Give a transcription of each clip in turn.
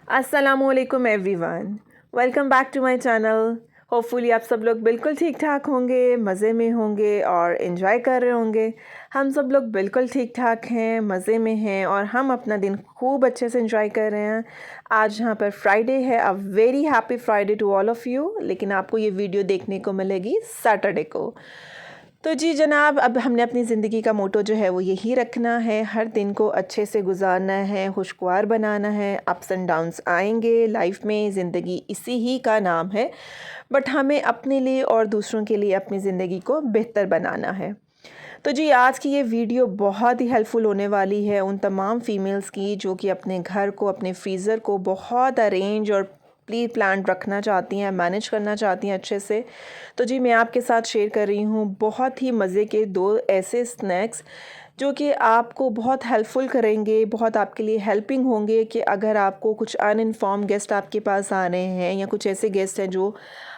अस्सलामुअलैकुम everyone, welcome back to my channel. Hopefully आप सब लोग बिल्कुल ठीक ठाक होंगे, मज़े में होंगे और इन्जॉय कर रहे होंगे। हम सब लोग बिल्कुल ठीक ठाक हैं, मज़े में हैं और हम अपना दिन खूब अच्छे से इन्जॉय कर रहे हैं। आज यहाँ पर फ्राइडे है, a very happy Friday to all of you. लेकिन आपको ये वीडियो देखने को मिलेगी सैटरडे को। तो जी जनाब, अब हमने अपनी ज़िंदगी का मोटो जो है वो यही रखना है, हर दिन को अच्छे से गुजारना है, खुशगवार बनाना है। अप्स एंड डाउन्स आएंगे लाइफ में, ज़िंदगी इसी ही का नाम है। बट हमें अपने लिए और दूसरों के लिए अपनी ज़िंदगी को बेहतर बनाना है। तो जी आज की ये वीडियो बहुत ही हेल्पफुल होने वाली है उन तमाम फ़ीमेल्स की जो कि अपने घर को, अपने फ्रीज़र को बहुत अरेंज और प्लान रखना चाहती हैं, मैनेज करना चाहती हैं अच्छे से। तो जी मैं आपके साथ शेयर कर रही हूँ बहुत ही मज़े के 2 ऐसे स्नैक्स जो कि आपको बहुत हेल्पफुल करेंगे, बहुत आपके लिए हेल्पिंग होंगे कि अगर आपको कुछ अनइन्फॉर्म गेस्ट आपके पास आ रहे हैं या कुछ ऐसे गेस्ट हैं जो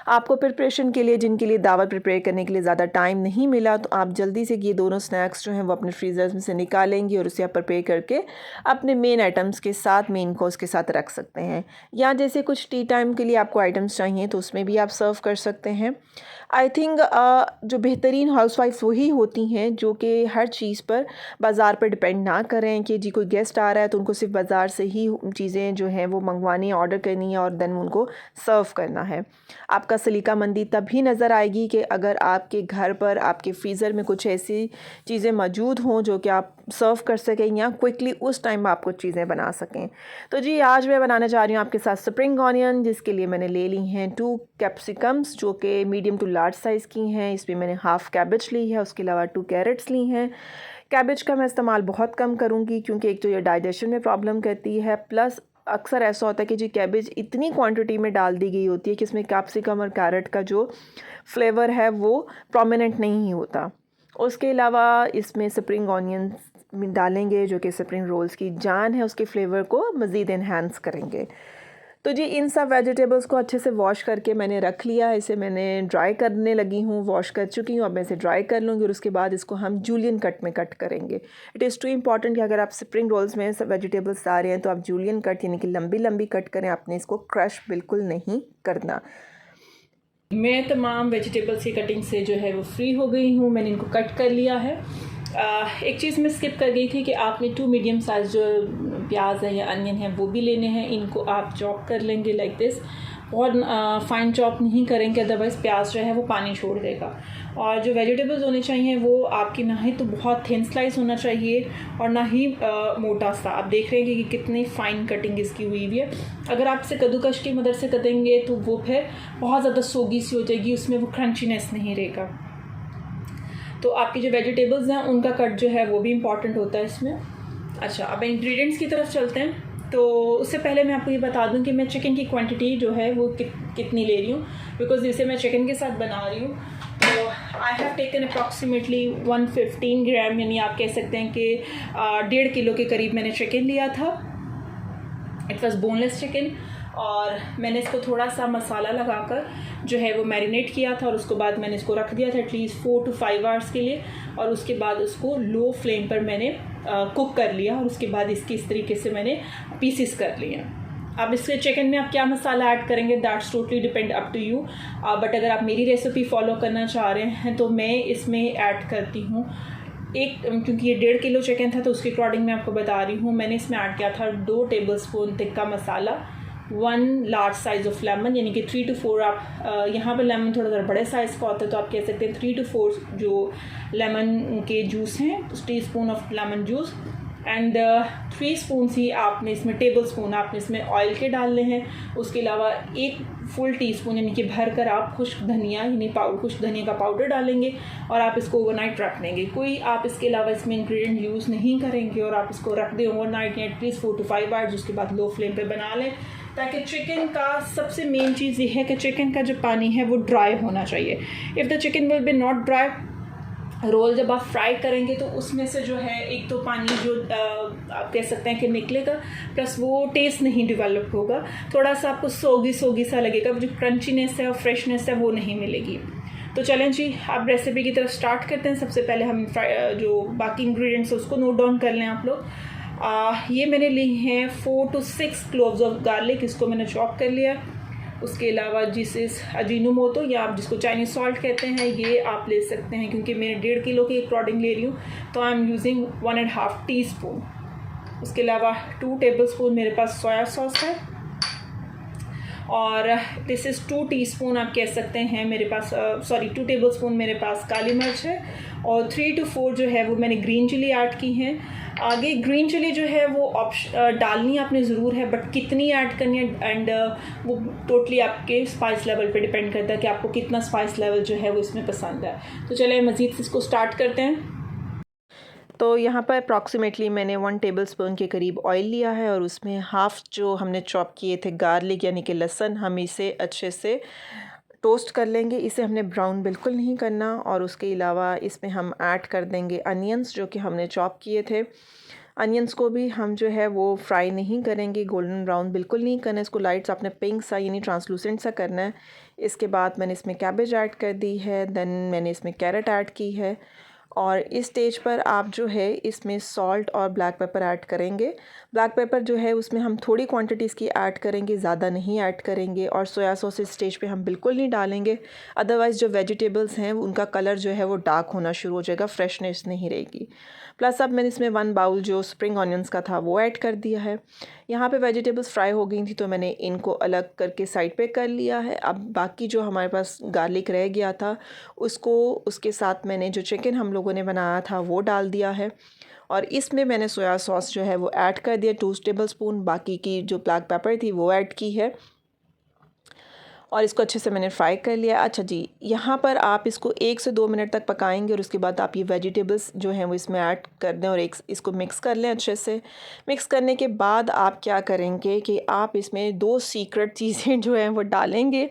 आपको प्रिपरेशन के लिए, जिनके लिए दावत प्रिपेयर करने के लिए ज़्यादा टाइम नहीं मिला, तो आप जल्दी से ये दोनों स्नैक्स जो हैं वो अपने फ्रीज़र्स में से निकालेंगे और उसे आप प्रिपेयर करके अपने मेन आइटम्स के साथ, मेन कोर्स के साथ रख सकते हैं। या जैसे कुछ टी टाइम के लिए आपको आइटम्स चाहिए तो उसमें भी आप सर्व कर सकते हैं। आई थिंक जो बेहतरीन हाउसवाइफ्स वही होती हैं जो कि हर चीज़ पर बाज़ार पर डिपेंड ना करें कि जी कोई गेस्ट आ रहा है तो उनको सिर्फ बाज़ार से ही चीज़ें जो हैं वो मंगवानी है, ऑर्डर करनी है और देन उनको सर्व करना है। आपका सलीकामंदी तभी नज़र आएगी कि अगर आपके घर पर, आपके फ्रीज़र में कुछ ऐसी चीज़ें मौजूद हों जो कि आप सर्व कर सकें या क्विकली उस टाइम आप कुछ चीज़ें बना सकें। तो जी आज मैं बनाने जा रही हूँ आपके साथ स्प्रिंग ऑनियन, जिसके लिए मैंने ले ली हैं 2 कैप्सिकम्स जो कि मीडियम टू लार्ज साइज़ की हैं। इसमें मैंने हाफ़ कैबेज ली है, उसके अलावा 2 कैरेट्स ली हैं। कैबेज का मैं इस्तेमाल बहुत कम करूँगी क्योंकि एक तो ये डाइजेशन में प्रॉब्लम करती है, प्लस अक्सर ऐसा होता है कि जी कैबेज इतनी क्वांटिटी में डाल दी गई होती है कि इसमें कैप्सिकम और कैरेट का जो फ्लेवर है वो प्रोमिनेंट नहीं होता। उसके अलावा इसमें स्प्रिंग ऑनियंस डालेंगे जो कि स्प्रिंग रोल्स की जान है, उसके फ्लेवर को मज़ीद इन्हांस करेंगे। तो जी इन सब वेजिटेबल्स को अच्छे से वॉश करके मैंने रख लिया। इसे मैंने ड्राई करने लगी हूँ, वॉश कर चुकी हूँ। अब मैं इसे ड्राई कर लूँगी और उसके बाद इसको हम जूलियन कट में कट करेंगे। इट इज़ टू इम्पॉर्टेंट कि अगर आप स्प्रिंग रोल्स में सब वेजिटेबल्स आ रहे हैं तो आप जूलियन कट यानी कि लंबी लंबी कट करें, आपने इसको क्रश बिल्कुल नहीं करना। मैं तमाम वेजिटेबल्स की कटिंग से जो है वो फ्री हो गई हूँ, मैंने इनको कट कर लिया है। एक चीज़ मैं स्किप कर गई थी कि आपने 2 मीडियम साइज़ जो प्याज है या अनियन है वो भी लेने हैं। इनको आप चॉप कर लेंगे लाइक दिस, और फाइन चॉप नहीं करेंगे, अदरवाइज़ प्याज जो है वो पानी छोड़ देगा। और जो वेजिटेबल्स होने चाहिए वो आपकी ना ही तो बहुत थिन स्लाइस होना चाहिए और ना ही मोटा सा। आप देख रहे हैं कि कितनी फ़ाइन कटिंग इसकी हुई है। अगर आप इसे कद्दूकश की मदद से कटेंगे तो वो फिर बहुत ज़्यादा सोगी सी हो जाएगी, उसमें वो क्रंचीनेस नहीं रहेगा। तो आपकी जो वेजिटेबल्स हैं उनका कट जो है वो भी इम्पॉर्टेंट होता है इसमें। अच्छा, अब इंग्रेडिएंट्स की तरफ चलते हैं। तो उससे पहले मैं आपको ये बता दूं कि मैं चिकन की क्वांटिटी जो है वो कितनी ले रही हूँ, बिकॉज इसे मैं चिकन के साथ बना रही हूँ। तो आई हैव टेकन अप्रॉक्सीमेटली 115 ग्राम, यानी आप कह सकते हैं कि 1.5 किलो के करीब मैंने चिकन लिया था। इट वॉज बोनलेस चिकन, और मैंने इसको थोड़ा सा मसाला लगाकर जो है वो मैरिनेट किया था और उसके बाद मैंने इसको रख दिया था एटलीस्ट 4 to 5 आवर्स के लिए, और उसके बाद उसको लो फ्लेम पर मैंने कुक कर लिया और उसके बाद इसकी इस तरीके से मैंने पीसीस कर लिए। अब इसके चिकन में आप क्या मसाला ऐड करेंगे that's totally depend up to you, but अगर आप मेरी रेसिपी फॉलो करना चाह रहे हैं तो मैं इसमें ऐड करती हूँ क्योंकि ये 1.5 किलो चिकन था तो उसके अकॉर्डिंग मैं आपको बता रही हूँ। मैंने इसमें ऐड किया था 2 tablespoon tikka masala, 1 large size of lemon, यानी कि 3 to 4 आप यहाँ पर लेमन थोड़ा सा बड़े साइज़ का होता है तो आप कह सकते हैं 3 to 4 जो लेमन के जूस हैं, teaspoon of lemon juice, and 3 spoon ही आपने इसमें, टेबल स्पून आपने इसमें ऑयल के डालने हैं। उसके अलावा 1 फुल टीस्पून यानी कि भर कर आप खुश्क धनिया यानी खुश्क धनिया का पाउडर डालेंगे और आप इसको ओवरनाइट रख देंगे। कोई आप इसके अलावा इसमें इंग्रेडिएंट यूज़ नहीं करेंगे और आप इसको रख दें ओवरनाइट या एटलीस्ट 4 to 5 आवर्स। उसके बाद लो फ्लेम पे बना लें, ताकि चिकन का सबसे मेन चीज़ ये है कि चिकन का जो पानी है वो ड्राई होना चाहिए। If the chicken will be not dry, roll जब आप फ्राई करेंगे तो उसमें से जो है एक तो पानी जो आप कह सकते हैं कि निकलेगा, प्लस वो टेस्ट नहीं डेवलप होगा, थोड़ा सा आपको सोगी सा लगेगा, जो क्रंचीनेस है और फ्रेशनेस है वो नहीं मिलेगी। तो चलें जी, आप रेसिपी की तरफ स्टार्ट करते हैं। सबसे पहले हम जो बाकी इंग्रेडिएंट्स है उसको नोट डाउन कर लें आप लोग। ये मैंने ली हैं 4 to 6 क्लोव्स ऑफ गार्लिक, इसको मैंने चॉप कर लिया। उसके अलावा जिस अजीनोमोटो या आप जिसको चाइनीज़ सॉल्ट कहते हैं, ये आप ले सकते हैं, क्योंकि मैं 1.5 किलो की अकॉर्डिंग ले रही हूँ, तो आई एम यूजिंग 1.5 टीस्पून। उसके अलावा 2 टेबलस्पून मेरे पास सोया सॉस है, और दिस इज़ 2 टीस्पून आप कह सकते हैं मेरे पास, 2 टेबलस्पून मेरे पास काली मिर्च है, और 3 to 4 जो है वो मैंने ग्रीन चिली ऐड की हैं। आगे ग्रीन चिली जो है वो डालनी आपने ज़रूर है, बट कितनी ऐड करनी है एंड वो टोटली आपके स्पाइस लेवल पे डिपेंड करता है कि आपको कितना स्पाइस लेवल जो है वो इसमें पसंद है। तो चलिए मज़ीद इसको स्टार्ट करते हैं। तो यहाँ पर अप्रॉक्सीमेटली मैंने 1 टेबलस्पून के करीब ऑयल लिया है, और उसमें हाफ़ जो हमने चॉप किए थे गार्लिक यानी कि लहसुन, हम इसे अच्छे से टोस्ट कर लेंगे। इसे हमने ब्राउन बिल्कुल नहीं करना। और उसके अलावा इसमें हम ऐड कर देंगे अनियंस जो कि हमने चॉप किए थे। अनियंस को भी हम जो है वो फ्राई नहीं करेंगे, गोल्डन ब्राउन बिल्कुल नहीं करना है, इसको लाइट सा आपने पिंक सा यानी ट्रांसलूसेंट सा करना है। इसके बाद मैंने इसमें कैबेज ऐड कर दी है, देन मैंने इसमें कैरेट ऐड की है, और इस स्टेज पर आप जो है इसमें सॉल्ट और ब्लैक पेपर ऐड करेंगे। ब्लैक पेपर जो है उसमें हम थोड़ी क्वांटिटीज़ की ऐड करेंगे, ज़्यादा नहीं ऐड करेंगे। और सोया सॉस इस स्टेज पे हम बिल्कुल नहीं डालेंगे, अदरवाइज़ जो वेजिटेबल्स हैं उनका कलर जो है वो डार्क होना शुरू हो जाएगा, फ्रेशनेस नहीं रहेगी। प्लस अब मैंने इसमें 1 बाउल जो स्प्रिंग ऑनियंस का था वो ऐड कर दिया है। यहाँ पे वेजिटेबल्स फ्राई हो गई थी तो मैंने इनको अलग करके साइड पे कर लिया है। अब बाकी जो हमारे पास गार्लिक रह गया था उसको, उसके साथ मैंने जो चिकन हम लोगों ने बनाया था वो डाल दिया है, और इसमें मैंने सोया सॉस जो है वो ऐड कर दिया 2 टेबलस्पून। बाकी की जो ब्लैक पेपर थी वो ऐड की है, और इसको अच्छे से मैंने फ्राई कर लिया। अच्छा जी, यहाँ पर आप इसको 1 से 2 मिनट तक पकाएंगे, और उसके बाद आप ये वेजिटेबल्स जो हैं वो इसमें ऐड कर दें और इसको मिक्स कर लें अच्छे से। मिक्स करने के बाद आप क्या करेंगे कि आप इसमें 2 सीक्रेट चीज़ें जो हैं वो डालेंगे।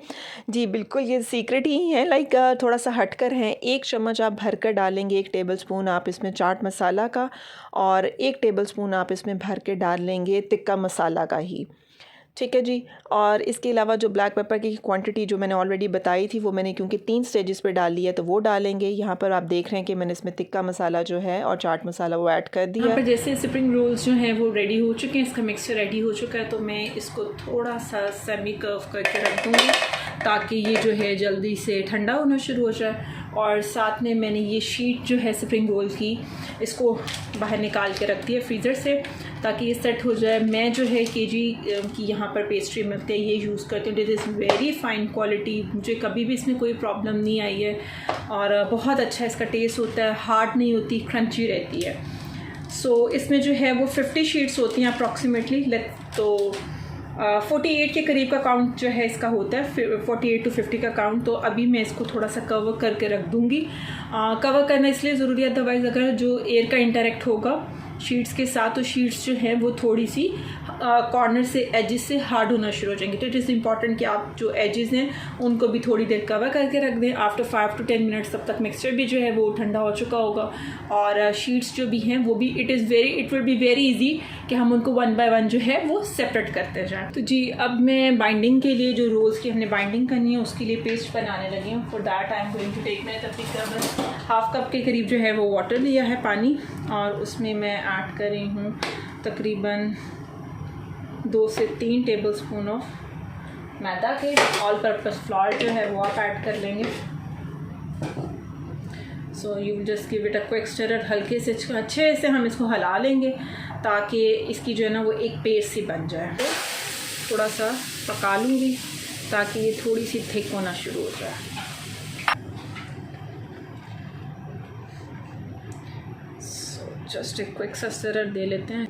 जी बिल्कुल, ये सीक्रेट ही हैं, लाइक थोड़ा सा हटकर हैं। 1 चम्मच आप भर कर डालेंगे, 1 टेबलस्पून आप इसमें चाट मसाला का, और 1 टेबलस्पून आप इसमें भर के डाल लेंगे तिक्का मसाला का ही। ठीक है जी। और इसके अलावा जो ब्लैक पेपर की क्वांटिटी जो मैंने ऑलरेडी बताई थी वो मैंने क्योंकि 3 स्टेजेस पे डाली है तो वो डालेंगे। यहाँ पर आप देख रहे हैं कि मैंने इसमें तिक्का मसाला जो है और चाट मसाला वो ऐड कर दिया। यहाँ पर जैसे स्प्रिंग रोल्स जो हैं वो रेडी हो चुके हैं, इसका मिक्सचर रेडी हो चुका है, तो मैं इसको थोड़ा सा सेमी कर्व करके रख दूँगी ताकि ये जो है जल्दी से ठंडा होना शुरू हो जाए। और साथ में मैंने ये शीट जो है स्प्रिंग रोल की, इसको बाहर निकाल के रख दिया फ्रीज़र से ताकि ये सेट हो जाए। मैं जो है केजी की यहाँ पर पेस्ट्री मिलती है ये यूज़ करती हूँ। It is very fine quality, मुझे कभी भी इसमें कोई प्रॉब्लम नहीं आई है, और बहुत अच्छा इसका टेस्ट होता है, हार्ड नहीं होती, क्रंची रहती है। सो इसमें जो है वो 50 शीट्स होती हैं अप्रॉक्सीमेटली। तो 48 के करीब का काउंट जो है इसका होता है, 48 to 50 का काउंट। तो अभी मैं इसको थोड़ा सा कवर करके रख दूँगी। कवर करना इसलिए ज़रूरी है, अदरवाइज़ अगर जो एयर का इंटरेक्ट होगा शीट्स के साथ तो शीट्स जो हैं वो थोड़ी सी कॉर्नर से एजेस से हार्ड होना शुरू हो जाएंगे। तो इट इज़ इम्पॉर्टेंट कि आप जो एजेस हैं उनको भी थोड़ी देर कवर करके रख दें। आफ्टर 5 to 10 मिनट्स तब तक मिक्सचर भी जो है वो ठंडा हो चुका होगा, और शीट्स जो भी हैं वो भी it will be very easy कि हम उनको 1 by 1 जो है वो सेपरेट करते जाएँ। तो जी अब मैं बाइंडिंग के लिए जो रोल्स की हमने बाइंडिंग करनी है उसके लिए पेस्ट बनाने लगी हूँ। For that I am going to take, मैंने तकरीबन हाफ कप के करीब जो है वो वाटर लिया है, पानी, और उसमें मैं ऐड कर रही हूँ तकरीबन 2 से 3 टेबलस्पून ऑफ मैदा के। ऑल पर्पस फ्लावर जो है वो आप ऐड कर लेंगे। So you will just give it a quick stirrer, हल्के से अच्छे से हम इसको हिला लेंगे ताकि इसकी जो है ना वो एक पेस्ट सी बन जाए। तो थोड़ा सा पका लूँगी ताकि ये थोड़ी सी थिक होना शुरू हो जाए। जस्ट एक क्विक सा स्टिरर दे लेते हैं।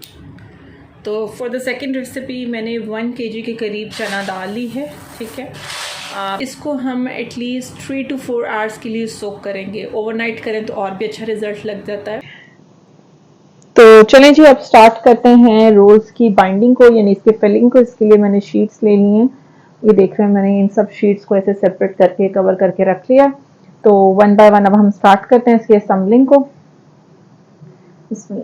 तो फॉर द सेकंड रेसिपी मैंने 1 kg के करीब चना दाल ली है, ठीक है। इसको हम एटलीस्ट 3 to 4 आवर्स के लिए सोक करेंगे। ओवरनाइट करें तो और भी अच्छा रिजल्ट लग जाता है। तो चलें जी, अब स्टार्ट करते हैं रोल्स की बाइंडिंग को, यानी इसके फिलिंग को। इसके लिए मैंने शीट्स ले ली हैं, ये देख रहे हैं, मैंने इन सब शीट्स को ऐसे सेपरेट करके कवर करके रख लिया। तो 1 by 1 अब हम स्टार्ट करते हैं इसकी असेंबलिंग को। इसमें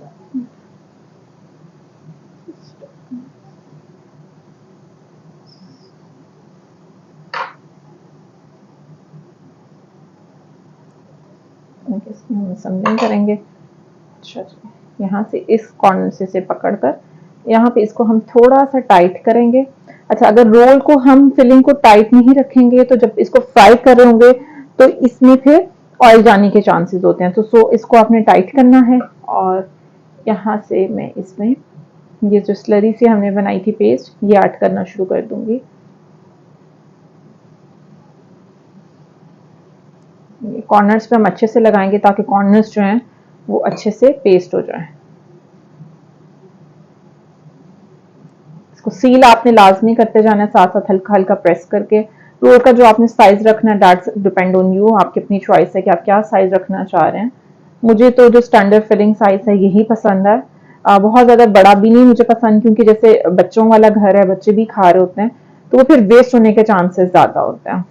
हम असेंबलिंग करेंगे। अच्छा जी, यहाँ से इस कॉर्नर से पकड़कर यहाँ पे इसको हम थोड़ा सा टाइट करेंगे। अच्छा, अगर रोल को हम फिलिंग को टाइट नहीं रखेंगे तो जब इसको फ्राई कर रहे होंगे तो इसमें फिर ऑयल जाने के चांसेस होते हैं, तो सो इसको आपने टाइट करना है। और यहाँ से मैं इसमें ये जो स्लरी से हमने बनाई थी पेस्ट, ये ऐड करना शुरू कर दूंगी। ये कॉर्नर्स पे हम अच्छे से लगाएंगे ताकि कॉर्नर्स जो हैं वो अच्छे से पेस्ट हो जाए। इसको सील आपने लाजमी करते जाना है, साथ साथ हल्का हल्का प्रेस करके। रोल का जो आपने साइज रखना है दैट्स डिपेंड ऑन यू, आपकी अपनी चॉइस है कि आप क्या साइज रखना चाह रहे हैं। मुझे तो जो स्टैंडर्ड फिलिंग साइज है यही पसंद है। बहुत ज्यादा बड़ा भी नहीं मुझे पसंद, क्योंकि जैसे बच्चों वाला घर है, बच्चे भी खा रहे होते हैं तो वो फिर वेस्ट होने के चांसेस ज्यादा होते हैं।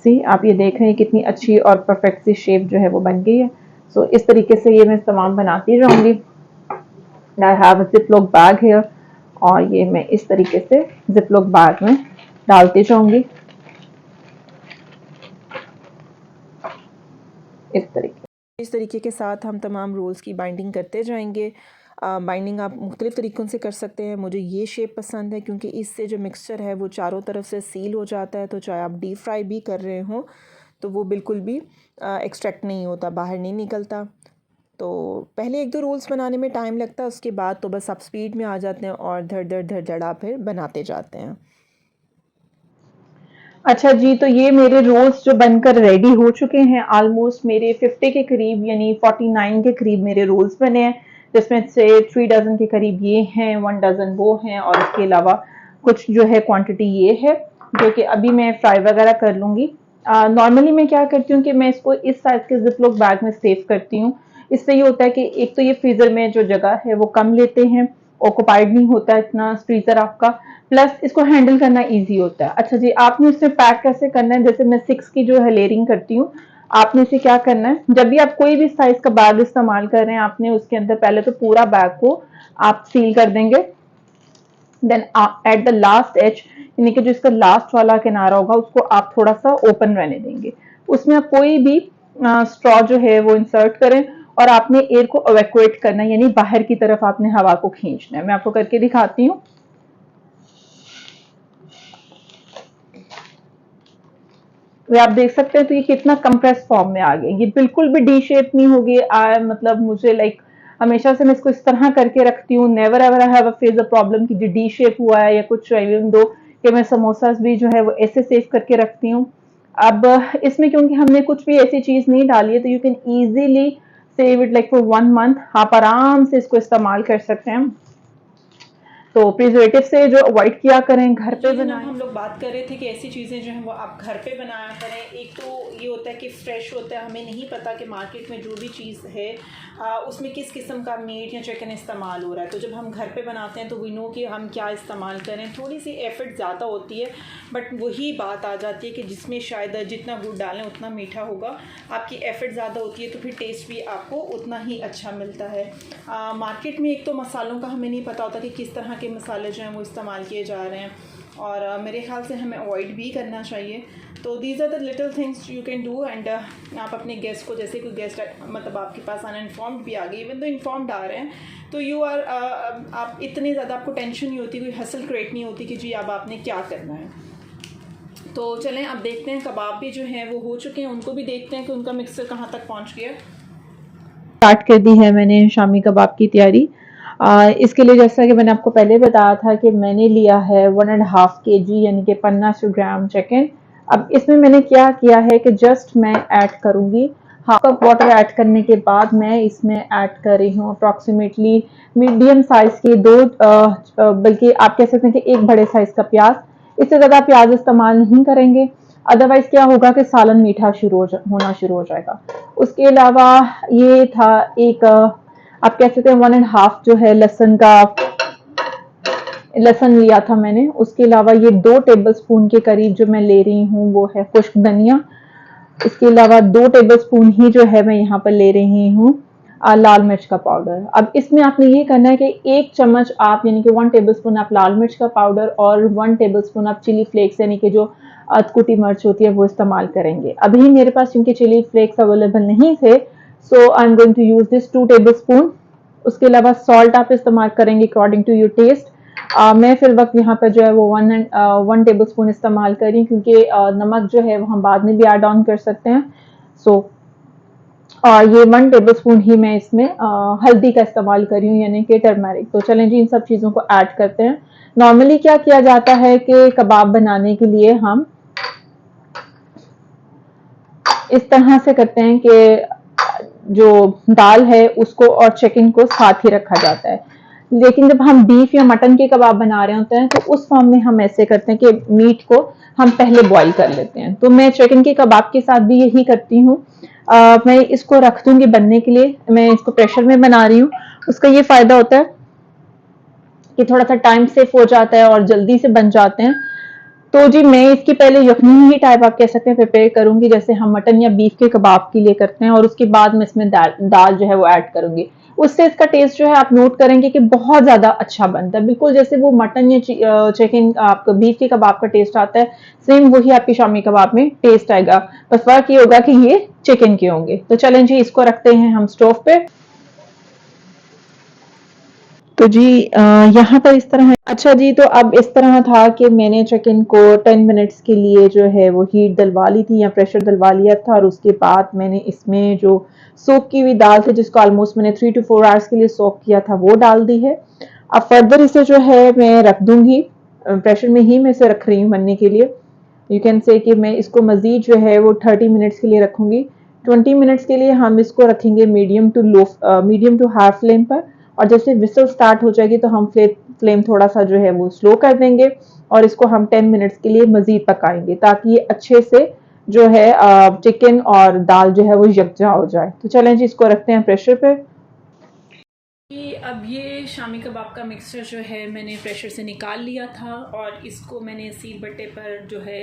सी आप ये देख रहे हैं कितनी अच्छी और परफेक्ट सी शेप जो है वो बन गई है। सो इस तरीके से ये मैं तमाम बनाती रहूंगी। I have a ziplock bag here, और ये मैं इस तरीके से जिपलॉक बैग में डालती जाऊंगी इस तरीके के साथ हम तमाम रोल्स की बाइंडिंग करते जाएंगे। बाइंडिंग आप मुख्तलिफ़ तरीक़ों से कर सकते हैं। मुझे ये शेप पसंद है क्योंकि इससे जो मिक्सचर है वो चारों तरफ से सील हो जाता है, तो चाहे आप डीप फ्राई भी कर रहे हों तो वो बिल्कुल भी एक्सट्रैक्ट नहीं होता, बाहर नहीं निकलता। तो पहले 1-2 रोल्स बनाने में टाइम लगता है, उसके बाद तो बस आप स्पीड में आ जाते हैं और धड़ धड़ आप फिर बनाते जाते हैं। अच्छा जी, तो ये मेरे रोल्स जो बनकर रेडी हो चुके हैं, ऑलमोस्ट मेरे 50 के करीब यानी 49 के करीब मेरे रोल्स बने हैं, जिसमें से 3 डज़न के करीब ये हैं, 1 डज़न वो हैं, और इसके अलावा कुछ जो है क्वांटिटी ये है जो कि अभी मैं फ्राई वगैरह कर लूँगी। नॉर्मली मैं क्या करती हूँ कि मैं इसको इस साइज़ के जिपलॉक बैग में सेव करती हूँ। इससे ये होता है कि एक तो ये फ्रीज़र में जो जगह है वो कम लेते हैं, ऑक्यूपाइड नहीं होता इतना फ्रीज़र आपका, प्लस इसको हैंडल करना इजी होता है। अच्छा जी, आपने इसे पैक कैसे करना है? जैसे मैं 6 की जो है लेयरिंग करती हूँ, आपने इसे क्या करना है, जब भी आप कोई भी साइज का बैग इस्तेमाल कर रहे हैं, आपने उसके अंदर पहले तो पूरा बैग को आप सील कर देंगे। Then at the last edge, यानी कि जो इसका लास्ट वाला किनारा होगा उसको आप थोड़ा सा ओपन रहने देंगे। उसमें आप कोई भी स्ट्रॉ जो है वो इंसर्ट करें और आपने एयर को एवैक्यूएट करना है, यानी बाहर की तरफ आपने हवा को खींचना है। मैं आपको करके दिखाती हूँ। ये आप देख सकते हैं, तो ये कितना कंप्रेस फॉर्म में आ गया, ये बिल्कुल भी डी शेप नहीं होगी। मतलब मुझे हमेशा से मैं इसको इस तरह करके रखती हूँ। Never ever I have a face a problem कि जो डी शेप हुआ है या कुछ, इवन दो कि मैं समोसास भी जो है वो ऐसे सेव करके रखती हूँ। अब इसमें क्योंकि हमने कुछ भी ऐसी चीज नहीं डाली है, तो you can easily save it for 1 month. आप आराम से इसको इस्तेमाल कर सकते हैं। तो प्रिजर्वेटिव से जो अवॉइड किया करें, घर पे बनाएं। हम लोग बात कर रहे थे कि ऐसी चीज़ें जो हैं वो आप घर पे बनाया करें। एक तो ये होता है कि फ्रेश होता है, हमें नहीं पता कि मार्केट में जो भी चीज़ है उसमें किस किस्म का मीट या चिकन इस्तेमाल हो रहा है। तो जब हम घर पे बनाते हैं तो वी नो कि हम क्या इस्तेमाल करें। थोड़ी सी एफर्ट ज़्यादा होती है, बट वही बात आ जाती है कि जिसमें शायद जितना गुड़ डालें उतना मीठा होगा। आपकी एफर्ट ज़्यादा होती है तो फिर टेस्ट भी आपको उतना ही अच्छा मिलता है। मार्केट में एक तो मसालों का हमें नहीं पता होता कि किस तरह के मसाले जो हैं वो इस्तेमाल किए जा रहे हैं, और मेरे ख्याल से हमें अवॉइड भी करना चाहिए। तो these are the little things you can do. And आप अपने गेस्ट को, जैसे कोई गेस्ट मतलब आपके पास अनइन्फॉर्म्ड भी आ गई, इवन तो इन्फॉर्म्ड आ रहे हैं, तो यू आर आप इतनी ज़्यादा आपको टेंशन नहीं होती, कोई हसल क्रिएट नहीं होती कि जी अब आपने क्या करना है। तो चलें अब देखते हैं, कबाब भी जो हैं वो हो चुके हैं, उनको भी देखते हैं कि उनका मिक्सर कहाँ तक पहुँच गया। स्टार्ट कर दी है मैंने शामी कबाब की तैयारी। इसके लिए जैसा कि मैंने आपको पहले बताया था कि मैंने लिया है 1.5 kg यानी कि 50 ग्राम चिकन। अब इसमें मैंने क्या किया है कि जस्ट मैं ऐड करूंगी हाफ कप वाटर। ऐड करने के बाद मैं इसमें ऐड कर रही हूँ अप्रॉक्सीमेटली मीडियम साइज के बल्कि आप कह सकते हैं कि एक बड़े साइज का प्याज। इससे ज़्यादा प्याज इस्तेमाल नहीं करेंगे, अदरवाइज क्या होगा कि सालन मीठा होना शुरू हो जाएगा। उसके अलावा ये था एक आप कह सकते हैं 1.5 जो है लहसुन लिया था मैंने। उसके अलावा ये 2 टेबलस्पून के करीब जो मैं ले रही हूँ वो है खुश्क धनिया। इसके अलावा 2 टेबलस्पून ही जो है मैं यहाँ पर ले रही हूँ लाल मिर्च का पाउडर। अब इसमें आपने ये करना है कि 1 चम्मच आप यानी कि 1 टेबलस्पून आप लाल मिर्च का पाउडर और 1 टेबलस्पून आप चिली फ्लेक्स यानी कि जो कुटी मिर्च होती है वो इस्तेमाल करेंगे। अभी मेरे पास क्योंकि चिली फ्लेक्स अवेलेबल नहीं थे so I am going to use this 2 tablespoon. उसके अलावा सॉल्ट आप इस्तेमाल करेंगे अकॉर्डिंग टू योर टेस्ट। मैं फिर वक्त यहाँ पर जो है वो 1 टेबलस्पून इस्तेमाल करी, क्योंकि नमक जो है वो हम बाद में भी ऐड ऑन कर सकते हैं। सो और ये 1 टेबलस्पून ही मैं इसमें हल्दी का इस्तेमाल करी हूँ, यानी कि टर्मरिक। तो चलें जी इन सब चीज़ों को ऐड करते हैं। नॉर्मली क्या किया जाता है कि कबाब बनाने के लिए हम इस तरह से करते हैं कि जो दाल है उसको और चिकन को साथ ही रखा जाता है, लेकिन जब हम बीफ या मटन के कबाब बना रहे होते हैं तो उस फॉर्म में हम ऐसे करते हैं कि मीट को हम पहले बॉईल कर लेते हैं। तो मैं चिकन के कबाब के साथ भी यही करती हूँ। मैं इसको रख दूंगी बनने के लिए। मैं इसको प्रेशर में बना रही हूँ। उसका ये फायदा होता है कि थोड़ा सा टाइम सेव हो जाता है और जल्दी से बन जाते हैं। तो जी मैं इसकी पहले यखनी ही टाइप आप कह सकते हैं प्रिपेयर करूंगी, जैसे हम मटन या बीफ के कबाब के लिए करते हैं, और उसके बाद मैं इसमें दाल जो है वो ऐड करूंगी। उससे इसका टेस्ट जो है आप नोट करेंगे कि बहुत ज्यादा अच्छा बनता है, बिल्कुल जैसे वो मटन या चिकन आपका बीफ के कबाब का टेस्ट आता है, सेम वही आपके शामी कबाब में टेस्ट आएगा। बस फर्क ये होगा कि ये चिकन के होंगे। तो चलें जी इसको रखते हैं हम स्टोव पे। तो जी यहाँ पर इस तरह है। अच्छा जी, तो अब इस तरह था कि मैंने चिकन को 10 मिनट्स के लिए जो है वो हीट दिलवा ली थी या प्रेशर दिलवा लिया था, और उसके बाद मैंने इसमें जो सोक की हुई दाल थी जिसको ऑलमोस्ट मैंने 3 to 4 आवर्स के लिए सोक किया था वो डाल दी है। अब फर्दर इसे जो है मैं रख दूंगी, प्रेशर में ही मैं इसे रख रही हूँ बनने के लिए। यू कैन से कि मैं इसको मजीद जो है वो 30 मिनट्स के लिए रखूंगी। 20 मिनट्स के लिए हम इसको रखेंगे मीडियम टू हाई फ्लेम पर, और जैसे विसल स्टार्ट हो जाएगी तो हम फ्लेम थोड़ा सा जो है वो स्लो कर देंगे, और इसको हम 10 मिनट्स के लिए मजीद पकाएंगे ताकि ये अच्छे से जो है चिकन और दाल जो है वो यकजा हो जाए। तो चलें जी इसको रखते हैं प्रेशर पे। अब ये शामी कबाब का मिक्सचर जो है मैंने प्रेशर से निकाल लिया था, और इसको मैंने सील बट्टे पर जो है,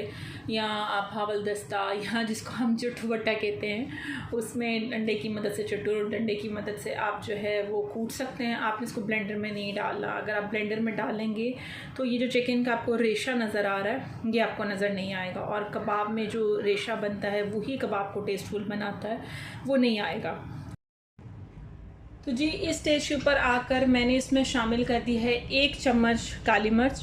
या आप हावलदस्ता या जिसको हम चुट्टू बट्टा कहते हैं, उसमें डंडे की मदद से, चट्टू डंडे की मदद से आप जो है वो कूट सकते हैं। आपने इसको ब्लेंडर में नहीं डालना। अगर आप ब्लेंडर में डालेंगे तो ये जो चिकन का आपको रेशा नज़र आ रहा है ये आपको नज़र नहीं आएगा, और कबाब में जो रेशा बनता है वही कबाब को टेस्टफुल बनाता है, वो नहीं आएगा। तो जी इस स्टेज के ऊपर आकर मैंने इसमें शामिल कर दी है 1 चम्मच काली मिर्च,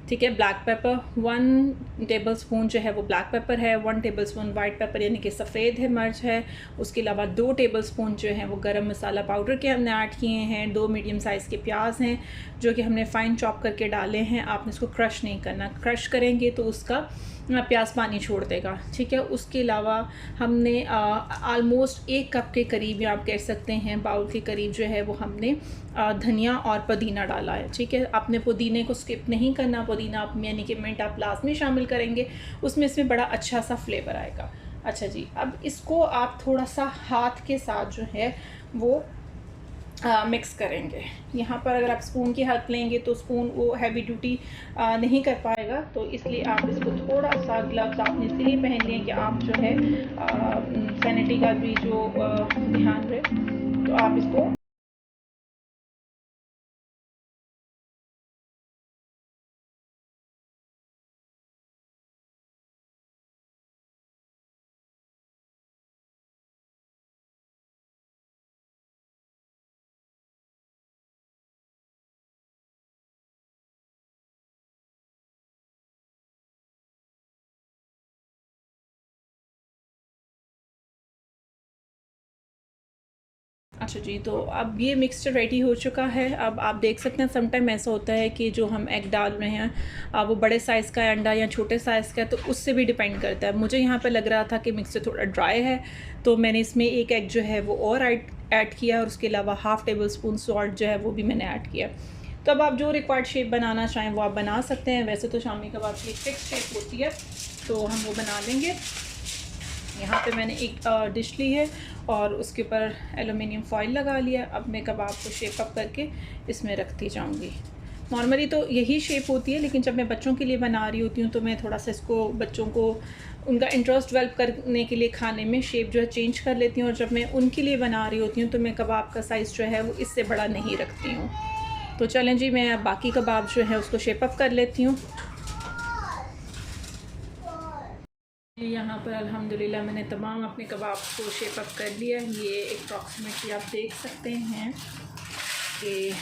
ठीक है, ब्लैक पेपर 1 टेबलस्पून जो है वो ब्लैक पेपर है, 1 टेबलस्पून वाइट पेपर यानी कि सफ़ेद है मिर्च है। उसके अलावा 2 टेबलस्पून जो है वो गरम मसाला पाउडर के हमने ऐड किए हैं। 2 मीडियम साइज़ के प्याज हैं जो कि हमने फ़ाइन चॉप करके डाले हैं। आपने इसको क्रश नहीं करना, क्रश करेंगे तो उसका प्याज पानी छोड़ देगा, ठीक है। उसके अलावा हमने आलमोस्ट 1 कप के करीब, या आप कह सकते हैं बाउल के करीब जो है वो हमने धनिया और पुदीना डाला है, ठीक है। आपने पुदीने को स्किप नहीं करना। पुदीना आप यानी कि मिंट आप लाजमी शामिल करेंगे, उसमें इसमें बड़ा अच्छा सा फ्लेवर आएगा। अच्छा जी, अब इसको आप थोड़ा सा हाथ के साथ जो है वो मिक्स करेंगे। यहाँ पर अगर आप स्पून की हेल्प लेंगे तो स्पून वो हैवी ड्यूटी नहीं कर पाएगा, तो इसलिए आप इसको थोड़ा सा, ग्लव्स आपने इसलिए पहन लिए कि आप जो है सैनिटी का भी जो ध्यान रहे, तो आप इसको अच्छा जी, तो अब ये मिक्सचर रेडी हो चुका है। अब आप देख सकते हैं समटाइम ऐसा होता है कि जो हम एग डाल रहे हैं वो बड़े साइज़ का अंडा या छोटे साइज़ का है, तो उससे भी डिपेंड करता है। मुझे यहाँ पे लग रहा था कि मिक्सचर थोड़ा ड्राई है, तो मैंने इसमें 1 एग जो है वो और ऐड किया, और उसके अलावा हाफ़ टेबल स्पून सॉल्ट जो है वो भी मैंने ऐड किया। तो अब आप जो रिक्वायर्ड शेप बनाना चाहें वो आप बना सकते हैं। वैसे तो शामी कबाब की एक फिक्स शेप होती है, तो हम वो बना लेंगे। यहाँ पे मैंने एक डिश ली है और उसके ऊपर एलुमिनियम फॉइल लगा लिया। अब मैं कबाब को शेप अप करके इसमें रखती जाऊँगी। नॉर्मली तो यही शेप होती है, लेकिन जब मैं बच्चों के लिए बना रही होती हूँ तो मैं थोड़ा सा इसको बच्चों को उनका इंटरेस्ट डेवलप करने के लिए खाने में शेप जो है चेंज कर लेती हूँ, और जब मैं उनके लिए बना रही होती हूँ तो मैं कबाब का साइज़ जो है वो इससे बड़ा नहीं रखती हूँ। तो चलें जी, मैं बाकी कबाब जो है उसको शेप अप कर लेती हूँ। यहाँ पर अल्हम्दुलिल्लाह मैंने तमाम अपने कबाब को शेप अप कर लिया। ये अप्रॉक्सीमेटली आप देख सकते हैं कि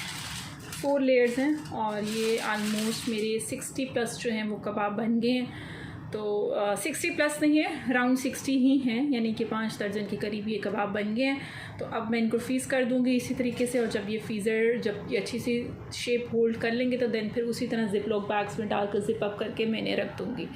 4 लेयर्स हैं और ये आलमोस्ट मेरे 60 प्लस जो हैं वो कबाब बन गए हैं। तो 60 प्लस नहीं है, अराउंड 60 ही हैं, यानी कि 5 दर्जन के करीब ये कबाब बन गए हैं। तो अब मैं इनको फ्रीज़ कर दूँगी इसी तरीके से, और जब ये फ्रीज़र जब ये अच्छी सी शेप होल्ड कर लेंगे तो देन फिर उसी तरह ज़िप लॉक बैग्स में डालकर ज़िप अप करके मैंने रख दूँगी।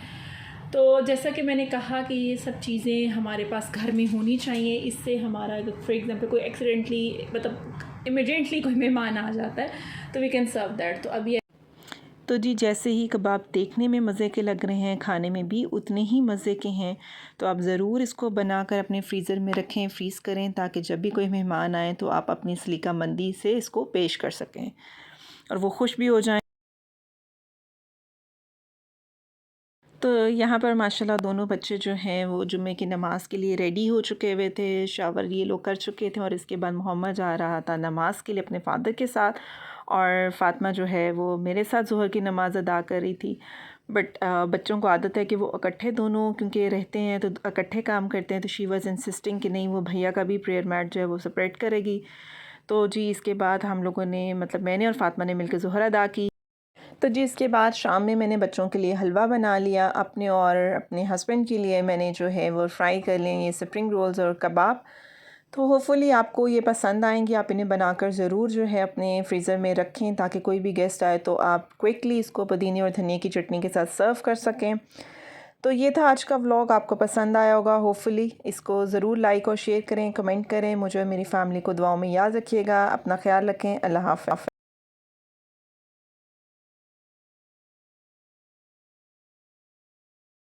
तो जैसा कि मैंने कहा कि ये सब चीज़ें हमारे पास घर में होनी चाहिए। इससे हमारा फॉर एग्ज़ाम्पल कोई एक्सीडेंटली मतलब इमीडिएटली कोई मेहमान आ जाता है तो वी कैन सर्व दैट। तो अभी तो जी जैसे ही कबाब देखने में मज़े के लग रहे हैं, खाने में भी उतने ही मज़े के हैं। तो आप ज़रूर इसको बनाकर अपने फ्रीज़र में रखें, फ्रीज़ करें, ताकि जब भी कोई मेहमान आए तो आप अपनी सलीकामंदी से इसको पेश कर सकें और वो खुश भी हो जाएं। तो यहाँ पर माशाल्लाह दोनों बच्चे जो हैं वो जुम्मे की नमाज़ के लिए रेडी हो चुके हुए थे, शावर ये लोग कर चुके थे और इसके बाद मोहम्मद जा रहा था नमाज़ के लिए अपने फ़ादर के साथ, और फ़ातिमा जो है वो मेरे साथ ज़ोहर की नमाज़ अदा कर रही थी। बट बच्चों को आदत है कि वो इकट्ठे दोनों क्योंकि रहते हैं तो इकट्ठे काम करते हैं, तो शी वाज़ इंसिस्टिंग कि नहीं वो भैया का भी प्रेयर मैट जो है वो सेपरेट करेगी। तो जी इसके बाद हम लोगों ने मतलब मैंने और फ़ातिमा ने मिलकर ज़ोहर अदा की। तो जी इसके बाद शाम में मैंने बच्चों के लिए हलवा बना लिया, अपने और अपने हस्बैंड के लिए मैंने जो है वो फ्राई कर लिए ये स्प्रिंग रोल्स और कबाब। तो होपफुली आपको ये पसंद आएंगे। आप इन्हें बनाकर ज़रूर जो है अपने फ्रीज़र में रखें ताकि कोई भी गेस्ट आए तो आप क्विकली इसको पुदीने और धनिया की चटनी के साथ सर्व कर सकें। तो ये था आज का व्लॉग, आपको पसंद आया होगा होपफुली। इसको ज़रूर लाइक और शेयर करें, कमेंट करें। मुझे और मेरी फ़ैमिली को दुआओं में याद रखिएगा। अपना ख्याल रखें। अल्लाह हाफ़िज़।